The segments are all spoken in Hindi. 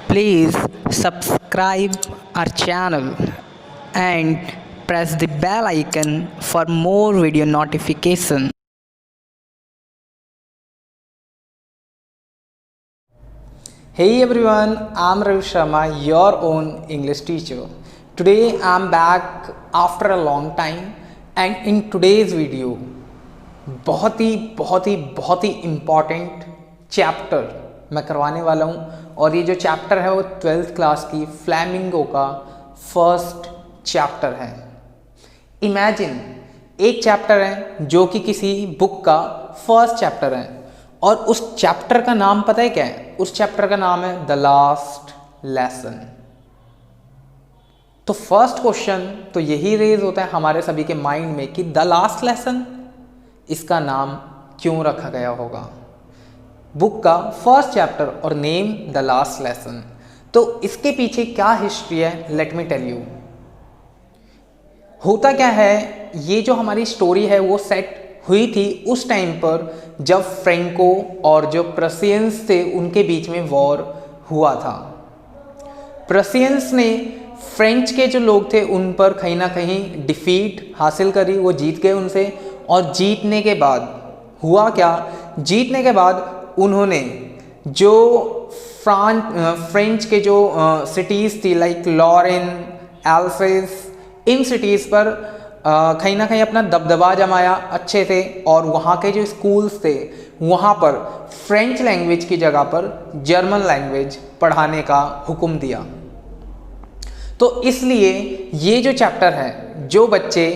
Please subscribe our channel and press the bell icon for more video notification. Hey everyone, I'm Ravi Sharma, your own English teacher. Today I'm back after a long time and in today's video बहुत ही इम्पॉर्टेंट चैप्टर मैं करवाने वाला हूँ और ये जो चैप्टर है वो 12th क्लास की फ्लैमिंगो का फर्स्ट चैप्टर है। इमेजिन एक चैप्टर है जो कि किसी बुक का फर्स्ट चैप्टर है और उस चैप्टर का नाम पता है क्या है? उस चैप्टर का नाम है द लास्ट लेसन। तो फर्स्ट क्वेश्चन तो यही रेज होता है हमारे सभी के माइंड में कि द लास्ट लेसन, इसका नाम क्यों रखा गया होगा? बुक का फर्स्ट चैप्टर और नेम द लास्ट लेसन, तो इसके पीछे क्या हिस्ट्री है लेट मी टेल यू। होता क्या है, ये जो हमारी स्टोरी है वो सेट हुई थी उस टाइम पर जब फ्रेंको और जो प्रसियंस थे उनके बीच में वॉर हुआ था। प्रसियंस ने फ्रेंच के जो लोग थे उन पर कहीं ना कहीं डिफीट हासिल करी, वो जीत गए उनसे। और जीतने के बाद हुआ क्या, जीतने के बाद उन्होंने जो फ्रेंच के जो सिटीज़ थी like Lauren, else's, in cities पर कहीं ना कहीं अपना दबदबा जमाया अच्छे से और वहाँ के जो स्कूल्स थे वहाँ पर फ्रेंच लैंग्वेज की जगह पर जर्मन लैंग्वेज पढ़ाने का हुक्म दिया। तो इसलिए ये जो चैप्टर है, जो बच्चे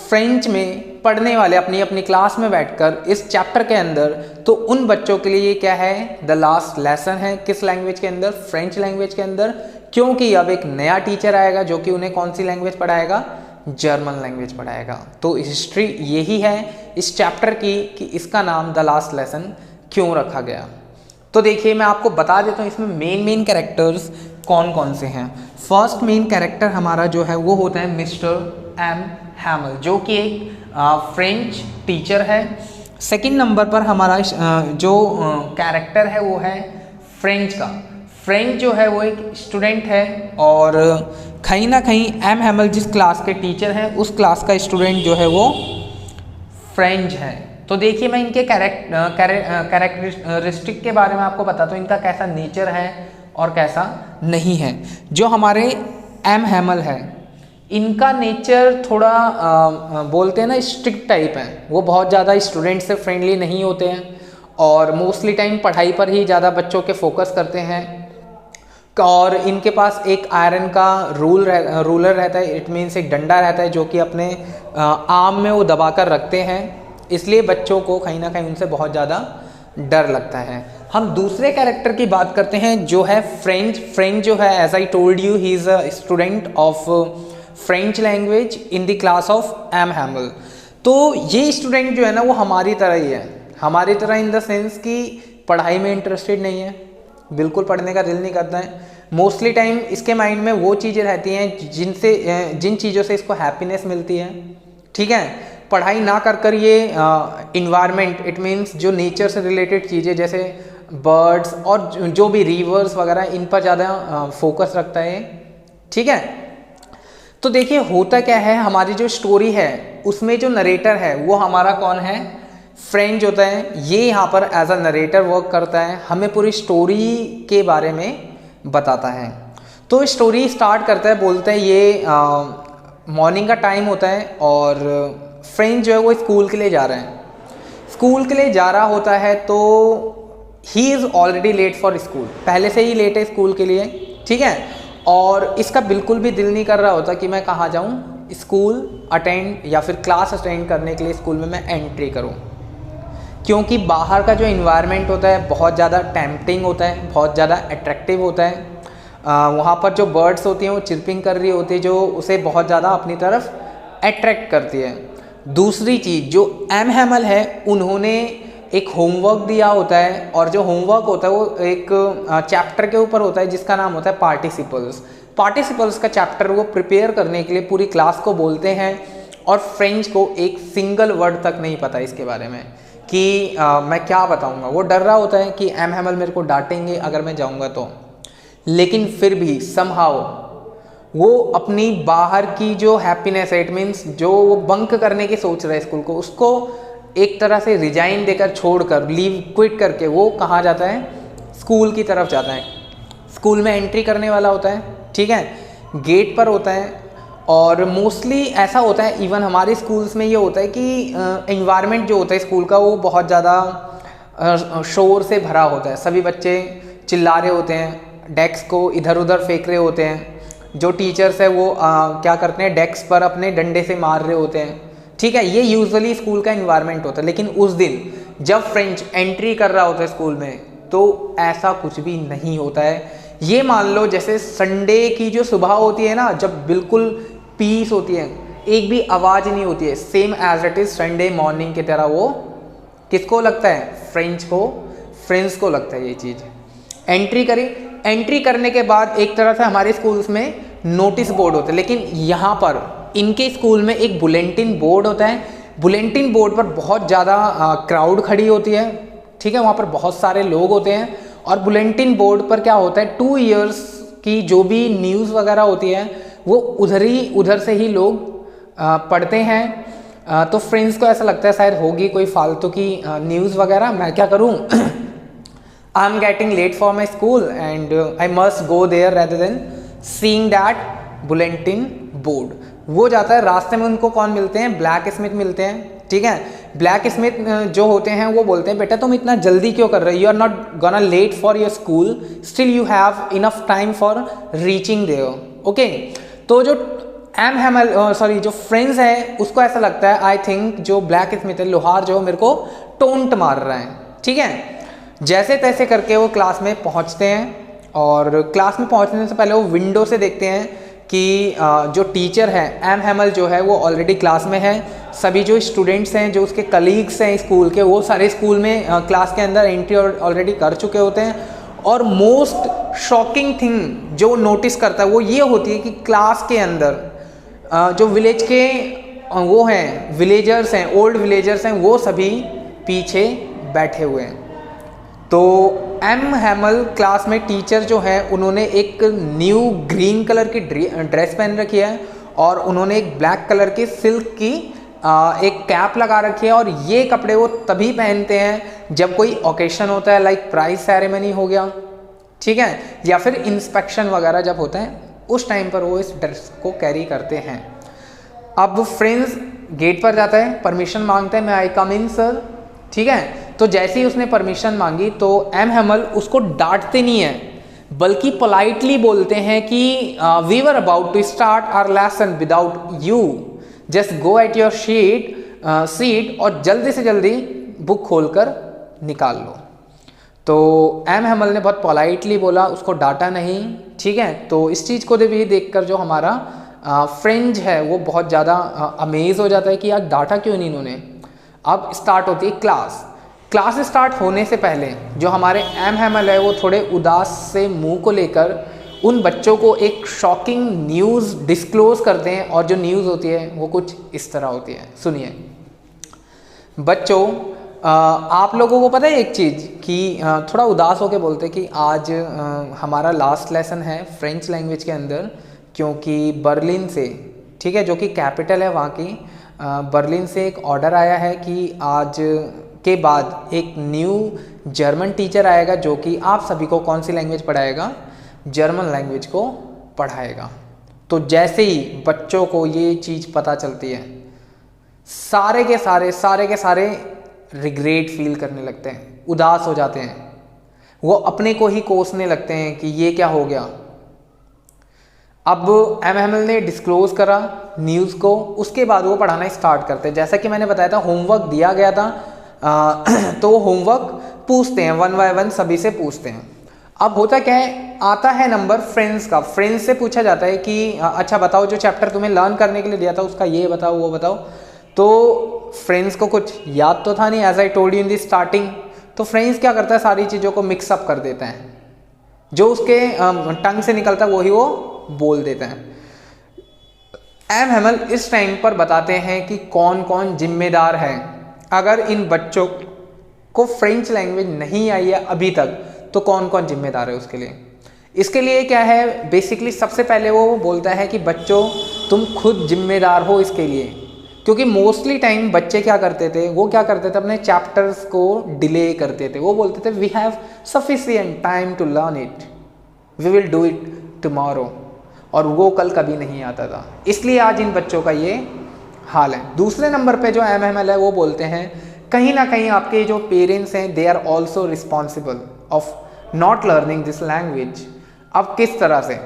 फ्रेंच में पढ़ने वाले अपनी अपनी क्लास में बैठकर इस चैप्टर के अंदर, तो उन बच्चों के लिए ये क्या है, द लास्ट लेसन है। किस लैंग्वेज के अंदर? फ्रेंच लैंग्वेज के अंदर, क्योंकि अब एक नया टीचर आएगा जो कि उन्हें कौन सी लैंग्वेज पढ़ाएगा? जर्मन लैंग्वेज पढ़ाएगा। तो हिस्ट्री यही है इस चैप्टर की कि इसका नाम द लास्ट लेसन क्यों रखा गया। तो देखिए मैं आपको बता देता हूँ इसमें मेन कैरेक्टर्स कौन कौन से हैं। फर्स्ट मेन कैरेक्टर हमारा जो है वो होता है मिस्टर एम हैमल, जो कि एक फ्रेंच टीचर है। सेकंड नंबर पर हमारा जो कैरेक्टर है वो है फ्रेंच का। फ्रेंच जो है वो एक स्टूडेंट है और कहीं ना कहीं एम हैमल जिस क्लास के टीचर हैं उस क्लास का स्टूडेंट जो है वो फ्रेंच है। तो देखिए मैं इनके कैरेक्टरिस्टिक के बारे में आपको बताता हूँ, इनका कैसा नेचर है और कैसा नहीं है। जो हमारे एम हैमल है इनका नेचर थोड़ा बोलते हैं ना स्ट्रिक्ट टाइप है। वो बहुत ज़्यादा स्टूडेंट से फ्रेंडली नहीं होते हैं और मोस्टली टाइम पढ़ाई पर ही ज़्यादा बच्चों के फोकस करते हैं। और इनके पास एक आयरन का रूलर रहता है, इट मीन्स एक डंडा रहता है जो कि अपने आर्म में वो दबा कर रखते हैं। इसलिए बच्चों को कहीं ना कहीं उनसे बहुत ज़्यादा डर लगता है। हम दूसरे कैरेक्टर की बात करते हैं जो है फ्रेंच। फ्रेंच जो है as I told you he is a student of French language in the class of M Hamel. तो ये स्टूडेंट जो है ना वो हमारी तरह ही है, हमारी तरह इन द सेंस कि पढ़ाई में इंटरेस्टेड नहीं है, बिल्कुल पढ़ने का दिल नहीं करता है। मोस्टली टाइम इसके माइंड में वो चीज़ें रहती हैं जिन चीज़ों से इसको हैप्पीनेस मिलती है। ठीक है, पढ़ाई ना कर ये इन्वायरमेंट, इट मीन्स जो नेचर से रिलेटेड चीज़ें जैसे बर्ड्स और जो भी रिवर्स वगैरह इन पर ज़्यादा फोकस रखता है। ठीक है, तो देखिए होता क्या है, हमारी जो स्टोरी है उसमें जो नरेटर है वो हमारा कौन है? फ्रेंच होता है। ये यहाँ पर एज अ नरेटर वर्क करता है, हमें पूरी स्टोरी के बारे में बताता है। तो स्टोरी स्टार्ट करता है, बोलता है ये मॉर्निंग का टाइम होता है और फ्रेंच जो है वो स्कूल के लिए जा रहे हैं। स्कूल के लिए जा रहा होता है तो he is already late for school, पहले से ही लेट है स्कूल के लिए। ठीक है, और इसका बिल्कुल भी दिल नहीं कर रहा होता कि मैं कहाँ जाऊँ, स्कूल अटेंड या फिर क्लास अटेंड करने के लिए स्कूल में मैं एंट्री करूँ, क्योंकि बाहर का जो इन्वायरमेंट होता है बहुत ज़्यादा टेम्पटिंग होता है, बहुत ज़्यादा अट्रैक्टिव होता है। वहाँ पर जो बर्ड्स होती हैं वो चिरपिंग कर रही होती है जो उसे बहुत ज़्यादा अपनी तरफ अट्रैक्ट करती है। दूसरी चीज़, जो एम हैमल है उन्होंने एक होमवर्क दिया होता है और जो होमवर्क होता है वो एक चैप्टर के ऊपर होता है जिसका नाम होता है पार्टिसिपल्स। पार्टिसिपल्स का चैप्टर वो प्रिपेयर करने के लिए पूरी क्लास को बोलते हैं और फ्रेंच को एक सिंगल वर्ड तक नहीं पता इसके बारे में कि मैं क्या बताऊंगा। वो डर रहा होता है कि एम हैमल मेरे को डांटेंगे अगर मैं जाऊंगा तो। लेकिन फिर भी समहाउ वो अपनी बाहर की जो हैप्पीनेस है, इट मीन्स जो वो बंक करने की सोच रहा है स्कूल को, उसको एक तरह से रिजाइन देकर, छोड़कर, लीव क्विट करके वो कहाँ जाता है, स्कूल की तरफ जाता है। स्कूल में एंट्री करने वाला होता है, ठीक है, गेट पर होता है। और मोस्टली ऐसा होता है, इवन हमारे स्कूल्स में ये होता है कि एनवायरनमेंट जो होता है स्कूल का वो बहुत ज़्यादा शोर से भरा होता है। सभी बच्चे चिल्ला रहे होते हैं, डेस्क को इधर उधर फेंक रहे होते हैं, जो टीचर्स है वो क्या करते हैं, डेस्क पर अपने डंडे से मार रहे होते हैं, ठीक है। ये यूजुअली स्कूल का एनवायरनमेंट होता है। लेकिन उस दिन जब फ्रेंच एंट्री कर रहा होता है स्कूल में, तो ऐसा कुछ भी नहीं होता है। ये मान लो जैसे संडे की जो सुबह होती है ना, जब बिल्कुल पीस होती है, एक भी आवाज़ नहीं होती है, same as it is Sunday morning की तरह वो किसको लगता है, फ्रेंड्स को लगता है ये चीज़। एंट्री करी, एंट्री करने के बाद एक तरह से हमारे स्कूल्स में नोटिस बोर्ड होता है, लेकिन यहाँ पर इनके स्कूल में एक बुलेटिन बोर्ड होता है। बुलेटिन बोर्ड पर बहुत ज़्यादा क्राउड खड़ी होती है, ठीक है, वहाँ पर बहुत सारे लोग होते हैं। और बुलेटिन बोर्ड पर क्या होता है, 2 इयर्स की जो भी न्यूज़ वगैरह होती है वो उधर से ही लोग पढ़ते हैं। तो फ्रेंड्स को ऐसा लगता है शायद होगी कोई फालतू की न्यूज़ वगैरह, मैं क्या करूँ I am getting late for my school and I must go there rather than seeing that bulletin board. वो जाता है, रास्ते में उनको कौन मिलते हैं, ब्लैक स्मिथ मिलते हैं, ठीक है। ब्लैक स्मिथ जो होते हैं वो बोलते हैं, बेटा तुम इतना जल्दी क्यों कर रहे हो, you are not gonna late for your school, still you have enough time for reaching there, okay. तो जो जो फ्रेंड्स है उसको ऐसा लगता है, आई थिंक जो ब्लैक स्मिथ है, लोहार जो मेरे को टोंट मार रहा है, ठीक है। जैसे तैसे करके वो क्लास में पहुंचते हैं, और क्लास में पहुंचने से पहले वो विंडो से देखते हैं कि जो टीचर है एम हैमल जो है वो ऑलरेडी क्लास में है। सभी जो स्टूडेंट्स हैं, जो उसके कलीग्स हैं स्कूल के, वो सारे स्कूल में क्लास के अंदर एंट्री ऑलरेडी कर चुके होते हैं। और मोस्ट शॉकिंग थिंग जो नोटिस करता है वो ये होती है कि क्लास के अंदर जो विलेज के वो हैं, विलेजर्स हैं, ओल्ड विलेजर्स हैं, वो सभी पीछे बैठे हुए हैं। तो एम हैमल क्लास में टीचर जो है उन्होंने एक न्यू ग्रीन कलर की ड्रेस पहन रखी है, और उन्होंने एक ब्लैक कलर की सिल्क की एक कैप लगा रखी है। और ये कपड़े वो तभी पहनते हैं जब कोई ओकेशन होता है, लाइक प्राइज सेरेमनी हो गया, ठीक है, या फिर इंस्पेक्शन वगैरह जब होता है, उस टाइम पर वो इस ड्रेस को कैरी करते हैं। अब फ्रेंड्स गेट पर जाता है, परमिशन मांगता है, मैं आई कम इन सर, ठीक है। तो जैसे ही उसने परमिशन मांगी तो एम हैमल उसको डांटते नहीं है, बल्कि पोलाइटली बोलते हैं कि we were about to start our lesson without you, just go at your seat और जल्दी से जल्दी बुक खोलकर निकाल लो। तो एम हैमल ने बहुत पोलाइटली बोला, उसको डांटा नहीं, ठीक है। तो इस चीज़ को भी देखकर जो हमारा फ्रेंड है वो बहुत ज़्यादा अमेज हो जाता है कि यार डांटा क्यों नहीं इन्होंने। अब स्टार्ट होती है क्लास स्टार्ट होने से पहले जो हमारे एम हैमल है वो थोड़े उदास से मुंह को लेकर उन बच्चों को एक शॉकिंग न्यूज़ डिस्क्लोज करते हैं। और जो न्यूज़ होती है वो कुछ इस तरह होती है, सुनिए। बच्चों, आप लोगों को पता है एक चीज़ कि थोड़ा उदास होकर बोलते हैं कि आज हमारा लास्ट लेसन है फ्रेंच लैंग्वेज के अंदर, क्योंकि बर्लिन से, ठीक है, जो कि कैपिटल है वहाँ की, बर्लिन से एक ऑर्डर आया है कि आज के बाद एक न्यू जर्मन टीचर आएगा जो कि आप सभी को कौन सी लैंग्वेज पढ़ाएगा, जर्मन लैंग्वेज को पढ़ाएगा। तो जैसे ही बच्चों को ये चीज़ पता चलती है, सारे के सारे रिग्रेट फील करने लगते हैं, उदास हो जाते हैं, वो अपने को ही कोसने लगते हैं कि ये क्या हो गया। अब एम हैमल ने डिस्क्लोज करा न्यूज़ को, उसके बाद वो पढ़ाना स्टार्ट करते हैं। जैसा कि मैंने बताया था, होमवर्क दिया गया था, तो वो होमवर्क पूछते हैं, 1 बाय 1 सभी से पूछते हैं। अब होता क्या है, आता है नंबर फ्रेंड्स का, फ्रेंड्स से पूछा जाता है कि अच्छा बताओ, जो चैप्टर तुम्हें लर्न करने के लिए दिया था उसका ये बताओ वो बताओ। तो फ्रेंड्स को कुछ याद तो था नहीं, as I told you in the starting. तो फ्रेंड्स क्या करता है, सारी चीज़ों को मिक्सअप कर देता है, जो उसके टंग से निकलता है वही वो बोल देता है। एम हैमल इस टाइम पर बताते हैं कि कौन कौन जिम्मेदार है। अगर इन बच्चों को फ्रेंच लैंग्वेज नहीं आई है अभी तक, तो कौन कौन जिम्मेदार है उसके लिए। इसके लिए क्या है, बेसिकली सबसे पहले वो बोलता है कि बच्चों तुम खुद जिम्मेदार हो इसके लिए, क्योंकि मोस्टली टाइम बच्चे क्या करते थे, वो क्या करते थे, अपने चैप्टर्स को डिले करते थे। वो बोलते थे we have sufficient time to learn it, we will do it tomorrow, और वो कल कभी नहीं आता था। इसलिए आज इन बच्चों का ये हाल है। दूसरे नंबर पे जो MML है वो बोलते हैं कहीं ना कहीं आपके जो पेरेंट्स हैं they are also responsible of not learning this language. अब किस तरह से,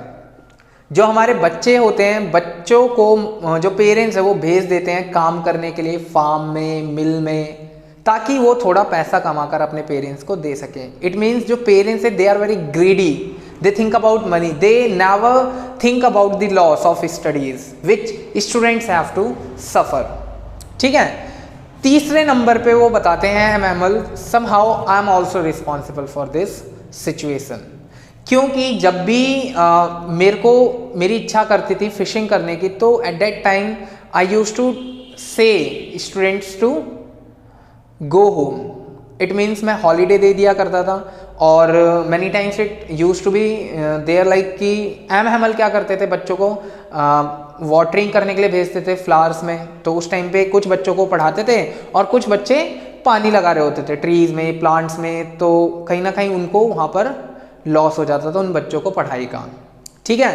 जो हमारे बच्चे होते हैं, बच्चों को जो पेरेंट्स है वो भेज देते हैं काम करने के लिए फार्म में, मिल में, ताकि वो थोड़ा पैसा कमाकर अपने पेरेंट्स को दे सकें। इट मीन्स जो पेरेंट्स है they are very greedy, they think about money, they never think about the loss of studies which students have to suffer। ठीक है। तीसरे नंबर पे वो बताते हैं MML somehow I am also responsible for this situation, क्योंकि जब भी मेरी इच्छा करती थी फिशिंग करने की, तो at that time I used to say students to go home. It means मैं हॉलीडे दे दिया करता था, और many times it use to be there like कि MML क्या करते थे, बच्चों को वाटरिंग करने के लिए भेजते थे फ्लावर्स में। तो उस टाइम पे कुछ बच्चों को पढ़ाते थे और कुछ बच्चे पानी लगा रहे होते थे ट्रीज में, प्लांट्स में, तो कहीं ना कहीं उनको वहाँ पर लॉस हो जाता था उन बच्चों को पढ़ाई का। ठीक है।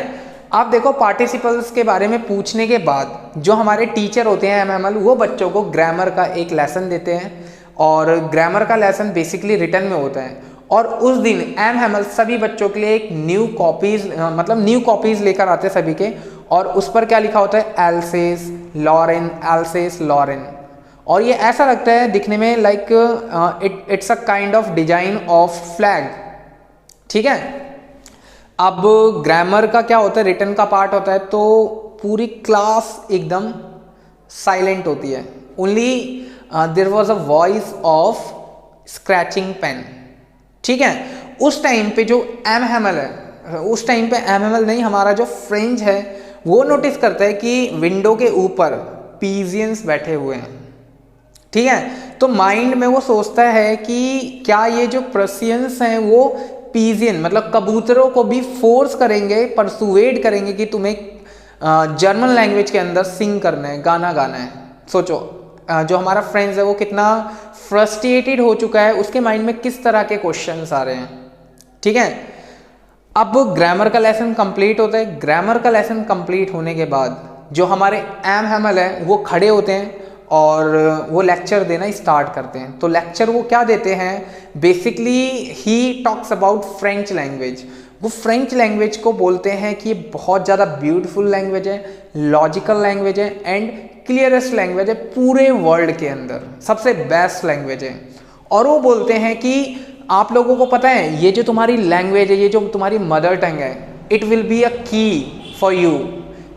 आप देखो पार्टिसिपल्स के बारे में पूछने के बाद जो हमारे टीचर होते हैं MML वो बच्चों को ग्रामर का एक लेसन देते हैं, और ग्रामर का लेसन बेसिकली रिटन में होता है। और उस दिन MML सभी बच्चों के लिए एक न्यू कॉपीज लेकर आते हैं सभी के, और उस पर क्या लिखा होता है, एल्सेस लॉरेन, एल्सेस लॉरेन। और ये ऐसा लगता है दिखने में like it's a kind of design of flag. ठीक है। अब ग्रामर का क्या होता है, रिटन का पार्ट होता है, तो पूरी क्लास एकदम साइलेंट होती है। Only there was a voice of scratching pen. ठीक है। उस टाइम पे जो MML है, उस टाइम पे MML नहीं, हमारा जो फ्रेंच है वो नोटिस करता है कि विंडो के ऊपर पीजियंस बैठे हुए हैं। ठीक है। तो माइंड में वो सोचता है कि क्या ये जो पर्सियंस हैं वो पीजियन मतलब कबूतरों को भी फोर्स करेंगे, परसुएड करेंगे कि तुम्हें जर्मन लैंग्वेज के अंदर सिंग करना है, गाना गाना है। सोचो जो हमारा फ्रेंड्स है वो कितना फ्रस्ट्रेटेड हो चुका है, उसके माइंड में किस तरह के क्वेश्चंस आ रहे हैं। ठीक है। अब ग्रामर का लेसन कंप्लीट होता है। ग्रामर का लेसन कंप्लीट होने के बाद जो हमारे MML है वो खड़े होते हैं और वो लेक्चर देना स्टार्ट करते हैं। तो लेक्चर वो क्या देते हैं, basically he talks about French language. वो फ्रेंच लैंग्वेज को बोलते हैं कि ये बहुत ज़्यादा ब्यूटीफुल लैंग्वेज है, लॉजिकल लैंग्वेज है एंड क्लियरेस्ट लैंग्वेज है पूरे वर्ल्ड के अंदर, सबसे बेस्ट लैंग्वेज है। और वो बोलते हैं कि आप लोगों को पता है ये जो तुम्हारी लैंग्वेज है, ये जो तुम्हारी मदर टंग है, इट विल बी अ की फॉर यू।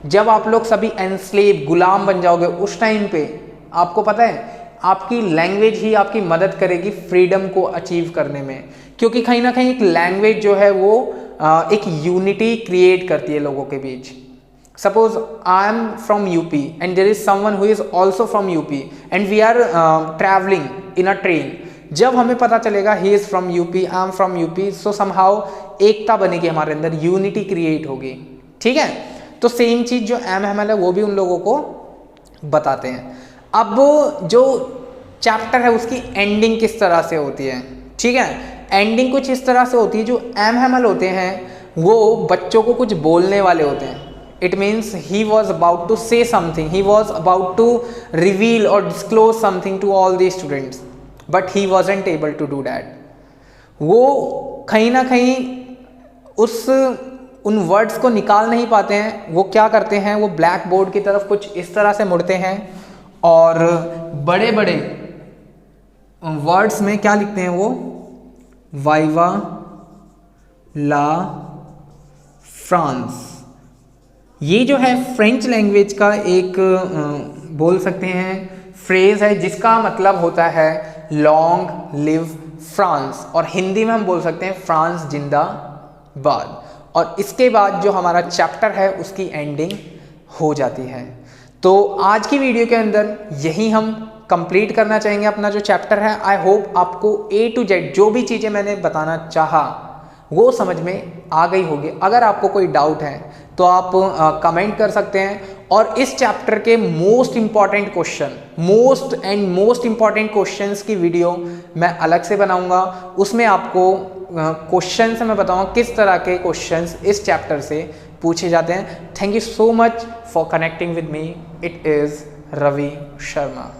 जब आप लोग सभी एनस्लेव गुलाम बन जाओगे उस टाइम पे आपको पता है आपकी लैंग्वेज ही आपकी मदद करेगी फ्रीडम को अचीव करने में, क्योंकि कहीं ना कहीं एक लैंग्वेज जो है वो एक यूनिटी क्रिएट करती है लोगों के बीच। Suppose I am from UP and there is someone who is also from UP and we are travelling in a train. जब हमें पता चलेगा he is from UP, I am from UP, so somehow एकता बनेगी हमारे अंदर, यूनिटी क्रिएट होगी। ठीक है। तो सेम चीज जो MML है वो भी उन लोगों को बताते हैं। अब जो चैप्टर है उसकी एंडिंग किस तरह से होती है। ठीक है। एंडिंग कुछ इस तरह से होती है, जो MML होते हैं वो बच्चों को कुछ बोलने वाले होते हैं। It means he was about to say something, he was about to reveal और disclose something to all the students, but he wasn't able to do that. वो कहीं ना कहीं उन वर्ड्स को निकाल नहीं पाते हैं। वो क्या करते हैं, वो ब्लैक बोर्ड की तरफ कुछ इस तरह से मुड़ते हैं और बड़े बड़े वर्ड्स में क्या लिखते हैं, वो वाइवा ला फ्रांस। ये जो है फ्रेंच लैंग्वेज का एक बोल सकते हैं फ्रेज है जिसका मतलब होता है लॉन्ग लिव फ्रांस, और हिंदी में हम बोल सकते हैं फ्रांस जिंदाबाद। और इसके बाद जो हमारा चैप्टर है उसकी एंडिंग हो जाती है। तो आज की वीडियो के अंदर यही हम कंप्लीट करना चाहेंगे अपना जो चैप्टर है। आई होप आपको A to Z जो भी चीज़ें मैंने बताना चाहा वो समझ में आ गई होगी। अगर आपको कोई डाउट है तो आप कमेंट कर सकते हैं। और इस चैप्टर के मोस्ट इम्पॉर्टेंट क्वेश्चंस की वीडियो मैं अलग से बनाऊंगा। उसमें आपको क्वेश्चंस मैं बताऊंगा किस तरह के क्वेश्चंस इस चैप्टर से पूछे जाते हैं। Thank you so much for connecting with me. It is Ravi Sharma.